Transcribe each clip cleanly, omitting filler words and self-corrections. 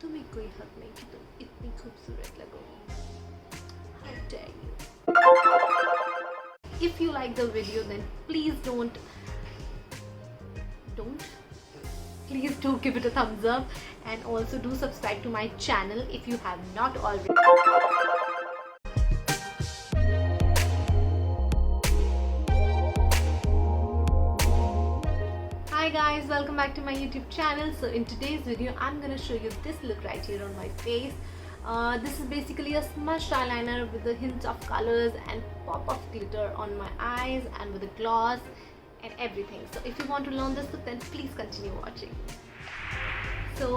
तुम्हें कोई हक नहीं कि तुम इतनी खूबसूरत लगोगी. How dare you? If you like the video, then please do give it a thumbs up, and also do subscribe to my channel if you have not already. Hi guys, welcome back to my YouTube channel. So in today's video I'm gonna show you this look right here on my face. This is basically a smudged eyeliner with a hint of colors and pop of glitter on my eyes and with a gloss and everything. So if you want to learn this look, then please continue watching. So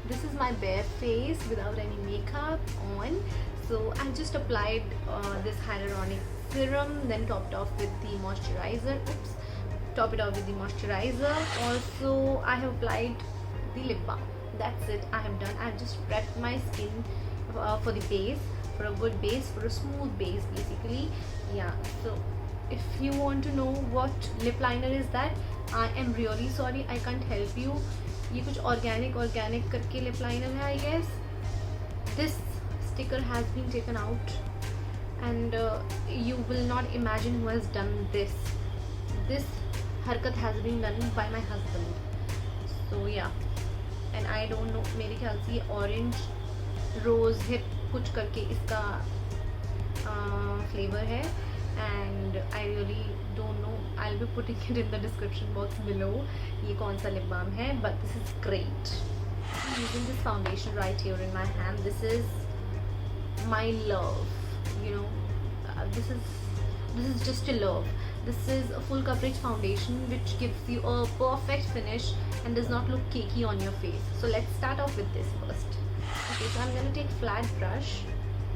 this is my bare face without any makeup on. So I just applied this hyaluronic serum, then topped off with the moisturizer. Top it off with the moisturizer. Also I have applied the lip balm. That's it, I have done. I have just prepped my skin for the base, for a good base, for a smooth base basically. Yeah, so if you want to know what lip liner is that, I am really sorry, I can't help you. ये कुछ organic करके lip liner है I guess. This sticker has been taken out and you will not imagine who has done this. This हरकत has been done by my husband. So yeah, and I don't know, मेरे ख्याल से ये orange rose hip कुछ करके इसका flavor है, and I really don't know. I'll be putting it in the description box below ये कौन सा lip balm है, but this is great. I'm using this foundation right here in my hand. This is my love, you know. This is just a love. This is a full coverage foundation which gives you a perfect finish and does not look cakey on your face. So let's start off with this first. Okay, so I'm going to take flat brush.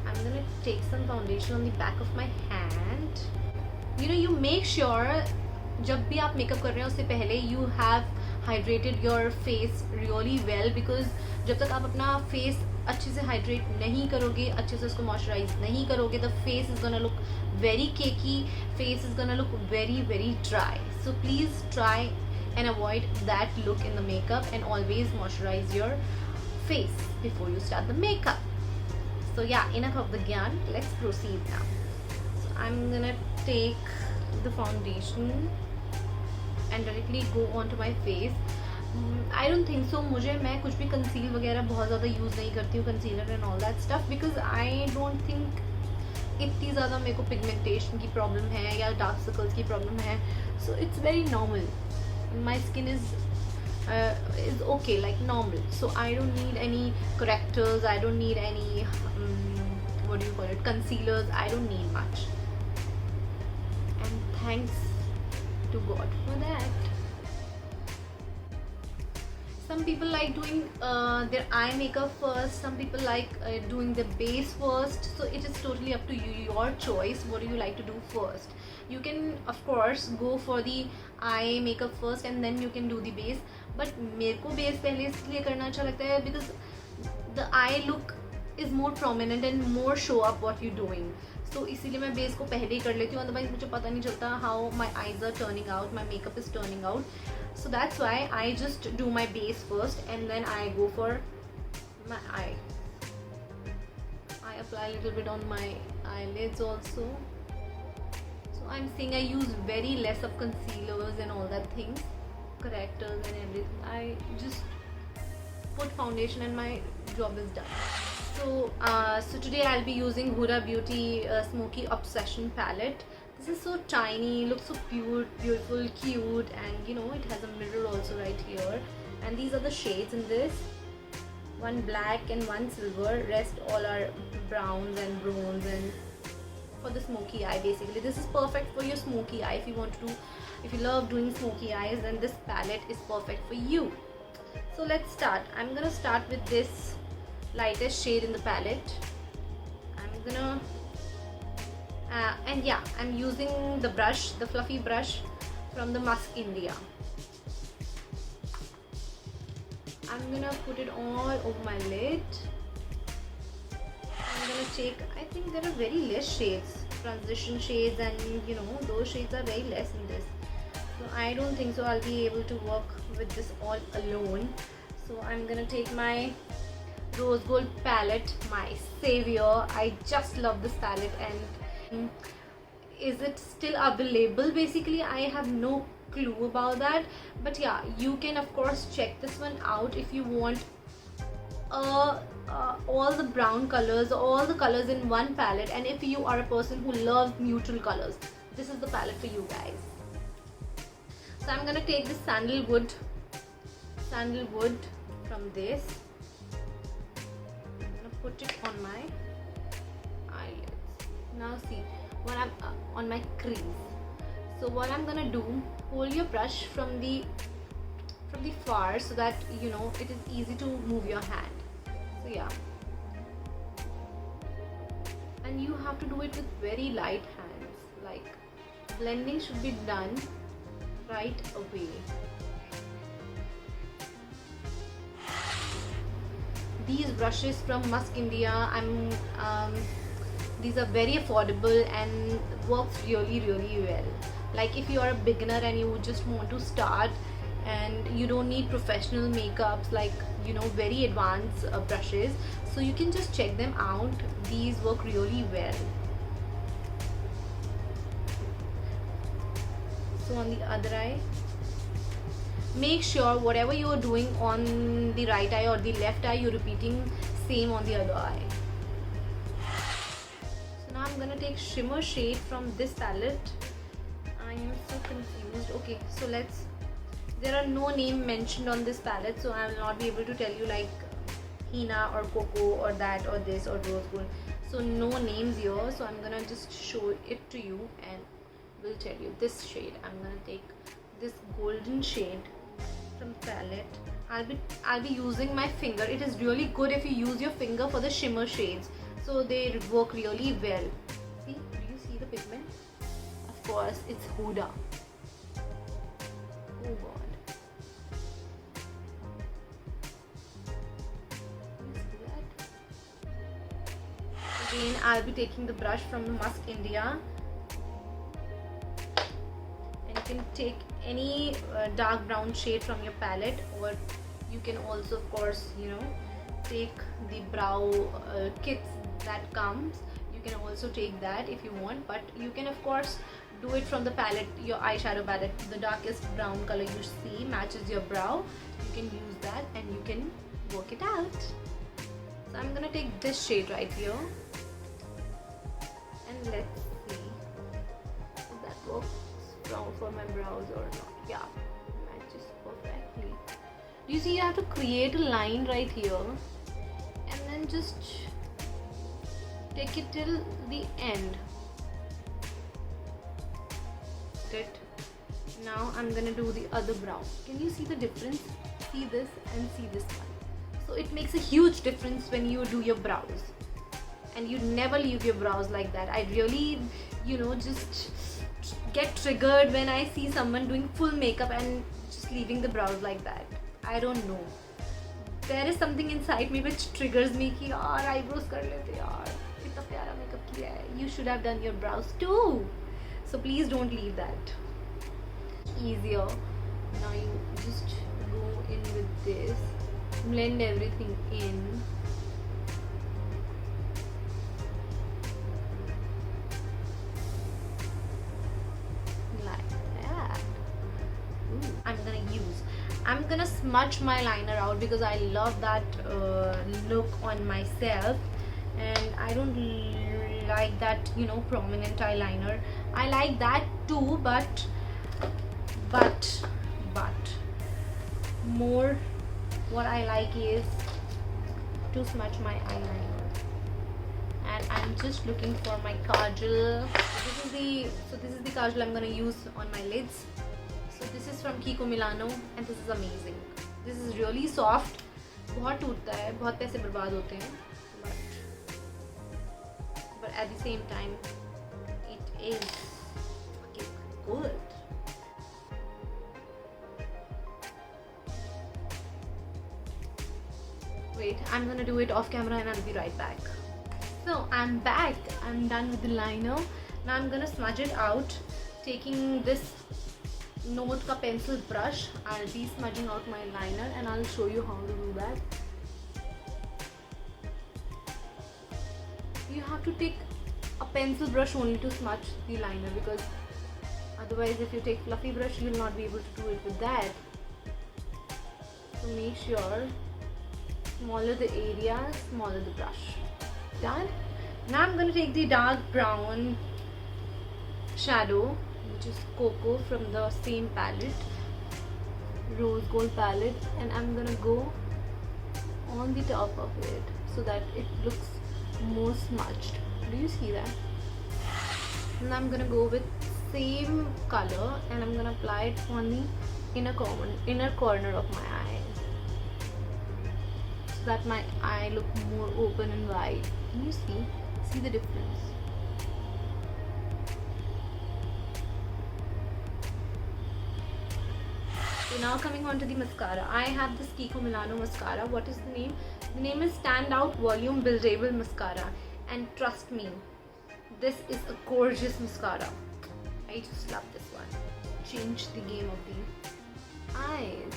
I'm going to take some foundation on the back of my hand. You know, you make sure जब भी आप makeup कर रहे हैं उससे पहले you have hydrated your face really well, because जब तक आप अपना face अच्छे से हाइड्रेट नहीं करोगे, अच्छे से उसको मॉइस्चराइज नहीं करोगे, the face is gonna look very cakey, face is gonna look very dry. So please try and avoid that look in the makeup, and always moisturize your face before you start the makeup. So yeah, enough of the gyan, let's proceed now. So I'm gonna take the foundation and directly go onto my face. I don't think so, मैं कुछ भी conceal वगैरह बहुत ज़्यादा use नहीं करती हूँ, concealer and all that stuff, because I don't think इतनी ज़्यादा मेरे को पिगमेंटेशन की प्रॉब्लम है या डार्क सर्कल्स की प्रॉब्लम है. So it's very normal, my skin is okay, like normal. So I don't need any correctors, I don't need any what do you call it, concealers. I don't need much, and thanks to God for that. Some people like doing their eye makeup first, some people like doing the base first. So it is totally up to you, your choice. What do you like to do first? You can of course go for the eye makeup first and then you can do the base, but मेरे को base पहले इसलिए करना अच्छा लगता है because the eye look is more prominent and more show up what you doing. So इसीलिए मैं बेस को पहले ही कर लेती हूँ, otherwise मुझे पता नहीं चलता how my eyes are turning out, my makeup is turning out. So that's why I just do my base first and then I go for my eye. I apply a little bit on my eyelids also. So I'm saying I use very less of concealers and all that things, correctors and everything. I just put foundation and my job is done. So today I'll be using Huda Beauty Smoky Obsession palette. This is so tiny, looks so beautiful, cute, and you know it has a mirror also right here. And these are the shades in this. One black and one silver. Rest all are browns and bronze, and for the smoky eye basically. This is perfect for your smoky eye. If you love doing smoky eyes, then this palette is perfect for you. So let's start. I'm gonna start with this lightest shade in the palette. I'm gonna and yeah, I'm using the brush, the fluffy brush from the Musk India. I'm gonna put it all over my lid. I'm gonna take, I think there are very less shades, transition shades, and you know those shades are very less in this. So I don't think so I'll be able to work with this all alone. So I'm gonna take my Rose Gold palette, my savior. I just love this palette. And is it still available? Basically, I have no clue about that, but yeah, you can of course check this one out if you want all the brown colors, all the colors in one palette, and if you are a person who loves neutral colors, this is the palette for you guys. So I'm gonna take this sandalwood from this. I'm gonna put it on my eyelids. Now see, when I'm on my crease. So what I'm gonna do, hold your brush from the far so that you know it is easy to move your hand. So yeah, and you have to do it with very light hands. Like, blending should be done right away. These brushes from Musk India, these are very affordable and works really well. Like, if you are a beginner and you just want to start and you don't need professional makeups, like, you know, very advanced brushes, so you can just check them out. These work really well. So on the other eye, make sure whatever you're doing on the right eye or the left eye, you're repeating same on the other eye. So now I'm gonna take shimmer shade from this palette. I am so confused. Okay, so there are no name mentioned on this palette, so I will not be able to tell you like Hina or Coco or that or this or Rose Gold. So no names here, so I'm gonna just show it to you and will tell you this shade. I'm gonna take this golden shade from palette. I'll be using my finger. It is really good if you use your finger for the shimmer shades, so they work really well. See, do you see the pigment? Of course, it's Huda. Oh god. Again, I'll be taking the brush from the Musk India, and you can take any dark brown shade from your palette, or you can also of course, you know, take the brow kits that comes. You can also take that if you want, but you can of course do it from the palette, your eyeshadow palette. The darkest brown color you see matches your brow, you can use that and you can work it out. So I'm gonna take this shade right here, and let's see if that works for my brows or not. Yeah, matches perfectly. Do you see, you have to create a line right here and then just take it till the end. It. Now I'm gonna do the other brow. Can you see the difference? See this and see this one. So it makes a huge difference when you do your brows, and you never leave your brows like that. I really, you know, just get triggered when I see someone doing full makeup and just leaving the brows like that. I don't know, there is something inside me which triggers me कि यार eyebrows कर लेते यार, इतना प्यारा makeup किया है. You should have done your brows too. So please don't leave that. Easier. Now you just go in with this, blend everything in. Like that. Ooh, I'm gonna smudge my liner out because I love that look on myself, and I don't like that, you know, prominent eyeliner. I like that too, but more what I like is to smudge my eyeliner. And I'm just looking for my kajal. This is the kajal I'm gonna use on my lids. So this is from Kiko Milano, and this is amazing. This is really soft. बहुत टूटता है, बहुत पैसे बर्बाद होते हैं, but at the same time it is fucking good. Wait, I'm gonna do it off camera and I'll be right back. So I'm back. I'm done with the liner. Now I'm gonna smudge it out. Taking this Note ka pencil brush, I'll be smudging out my liner and I'll show you how to do that. you have to take a pencil brush only to smudge the liner, because otherwise if you take fluffy brush you will not be able to do it with that. So make sure smaller the area, smaller the brush. Done. Now I'm going to take the dark brown shadow, which is Cocoa from the same palette, Rose Gold palette, and I'm going to go on the top of it so that it looks more smudged. Do you see that? And I'm going to go with same color and I'm going to apply it on the inner corner of my eye, so that my eye look more open and wide. Can you see the difference? So now coming on to the mascara, I have this Kiko Milano mascara. What is the name? The name is Standout Volume Buildable Mascara, and trust me, this is a gorgeous mascara. I just love this one. Change the game of the eyes.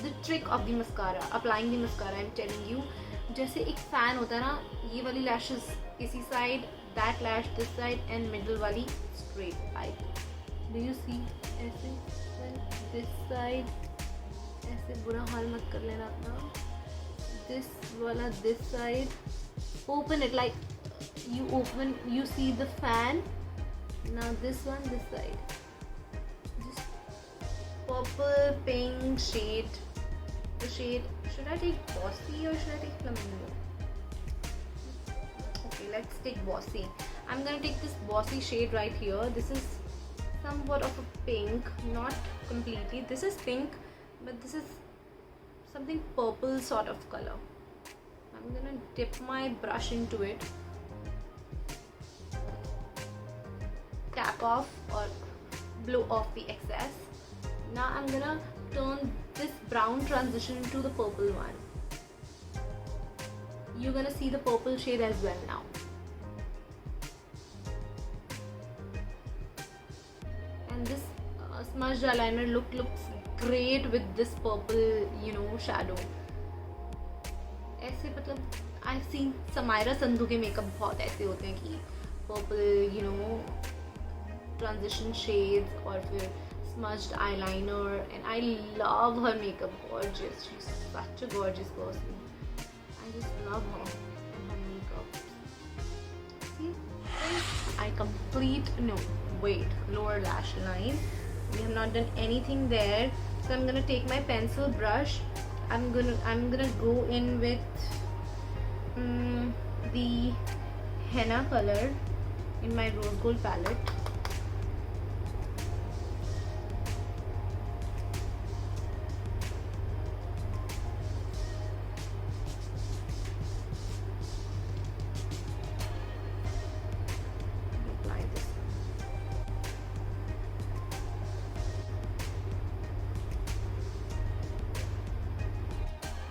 The trick of the mascara, applying the mascara, I'm telling you, जैसे एक fan होता है ना, ये वाली lashes इसी side, that lash this side, and middle वाली straight I. Do you see? ऐसे दिस साइड, ऐसे बुरा हाल मत कर लेना अपना. दिस वाला this side, open it like you open, you see the fan. Now this one, this side, just purple pink shade. The shade, should I take Bossy or should I take Flamingo? Okay, let's take Bossy. I'm gonna take this Bossy shade right here. This is somewhat of a pink, not completely. This is pink, but this is something purple sort of color. I'm gonna dip my brush into it, tap off or blow off the excess. Now I'm gonna turn this brown transition into the purple one. You're gonna see the purple shade as well now. And this smudged eyeliner looks great with this purple, shadow. ऐसे मतलब I've seen Samaira Sandhu के makeup बहुत ऐसे होते हैं कि purple, transition shades और फिर smudged eyeliner, and I love her makeup. Gorgeous. She's such a gorgeous person. I just love her and her makeup. See? Lower lash line. We have not done anything there. So I'm gonna take my pencil brush. I'm gonna go in with the henna color in my rose gold palette.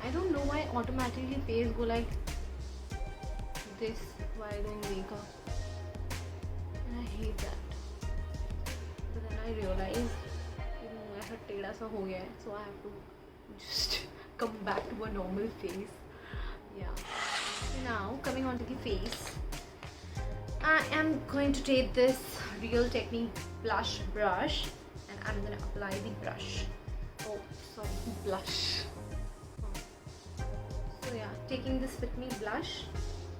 I don't know why automatically face go like this while doing makeup, and I hate that. But then I realized ऐसा टेढ़ा सा हो गया है, so I have to just come back to a normal face. Yeah. Now coming on to the face, I am going to take this Real Technique blush brush and I'm gonna apply the blush. So yeah, taking this Fit Me blush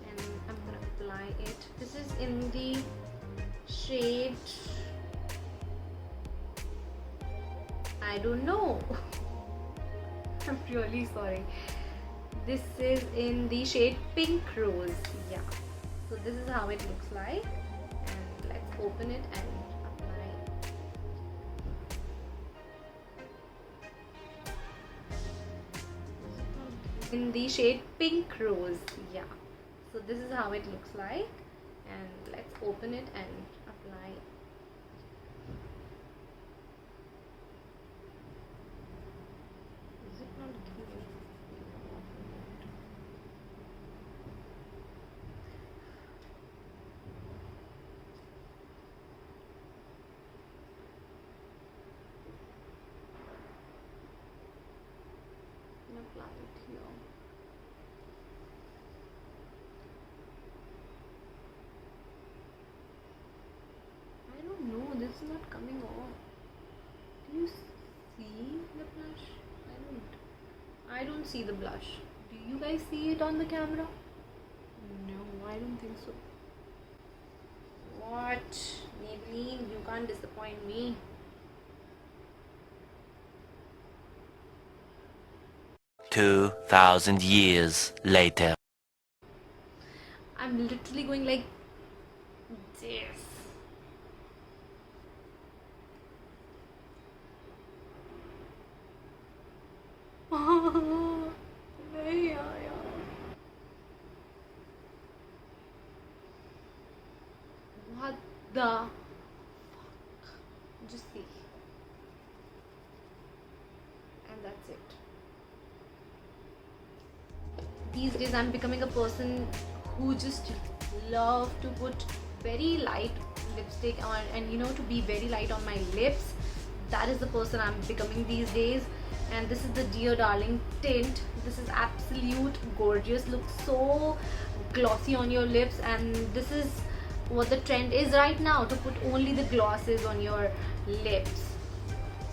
and I'm gonna apply it. This is in the shade, I don't know. I'm really sorry. This is in the shade Pink Rose. Yeah. So this is how it looks like. And let's open it and apply. In the shade Pink Rose. Yeah. So this is how it looks like. And let's open it and apply. Is it not giving? apply it here. I don't know, this is not coming off. Can you see the blush? I don't see the blush. Do you guys see it on the camera? No, I don't think so. What? Maybelline, you can't disappoint me. 2,000 years later. I'm literally going like this. नहीं आया. What the fuck? Just see. And that's it. These days I'm becoming a person who just love to put very light lipstick on, and you know, to be very light on my lips. That is the person I'm becoming these days. And this is the Dear Darling tint. This is absolute gorgeous, looks so glossy on your lips, and this is what the trend is right now, to put only the glosses on your lips.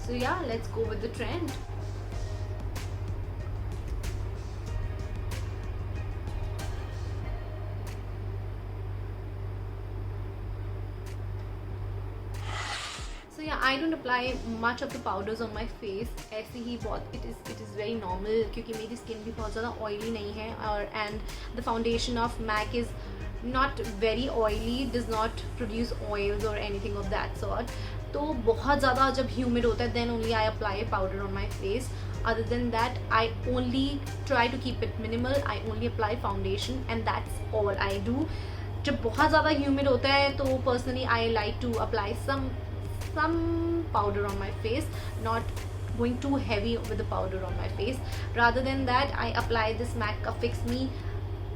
So yeah, let's go with the trend. So yeah, I don't apply much of the powders on my face. ऐसे ही बहुत it is very normal, क्योंकि मेरी skin भी बहुत ज़्यादा oily नहीं है, और and the foundation of MAC is not very oily, does not produce oils or anything of that sort. तो बहुत ज़्यादा जब humid होता है then only I apply powder on my face. Other than that, I only try to keep it minimal. I only apply foundation and that's all I do. जब बहुत ज़्यादा humid होता है तो personally I like to apply some powder on my face, not going too heavy with the powder on my face. Rather than that, I apply this MAC का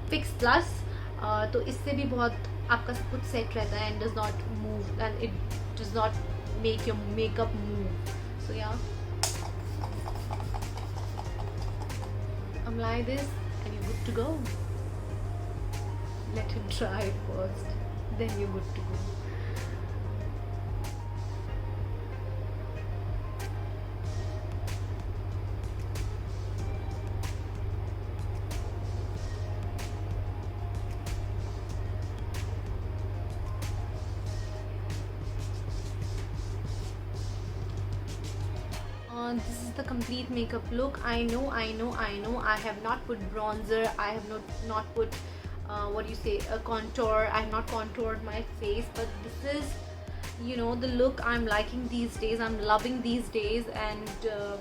Fix Plus. तो इससे भी बहुत आपका सब कुछ सेट रहता है and does not move, and it does not make your makeup move. So yeah, apply this and you're good to go. Let it dry first, then you're good to go. This is the complete makeup look. I know I have not put bronzer, I have not put what do you say, a contour. I have not contoured my face, but this is, you know, the look I'm liking these days. I'm loving these days, and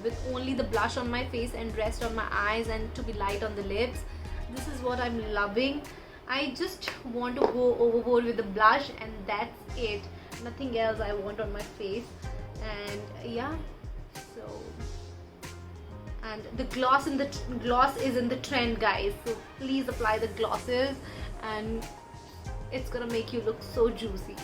with only the blush on my face and rest on my eyes and to be light on the lips, this is what I'm loving. I just want to go overboard with the blush and that's it. Nothing else I want on my face. And yeah, so, and the gloss is in the trend, guys, so please apply the glosses and it's gonna make you look so juicy.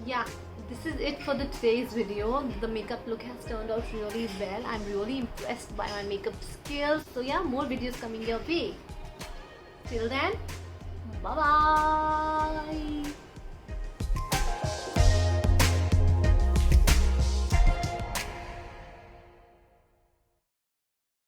Yeah, this is it for today's video. The makeup look has turned out really well. I'm really impressed by my makeup skills. So yeah, more videos coming your way. Till then, bye bye.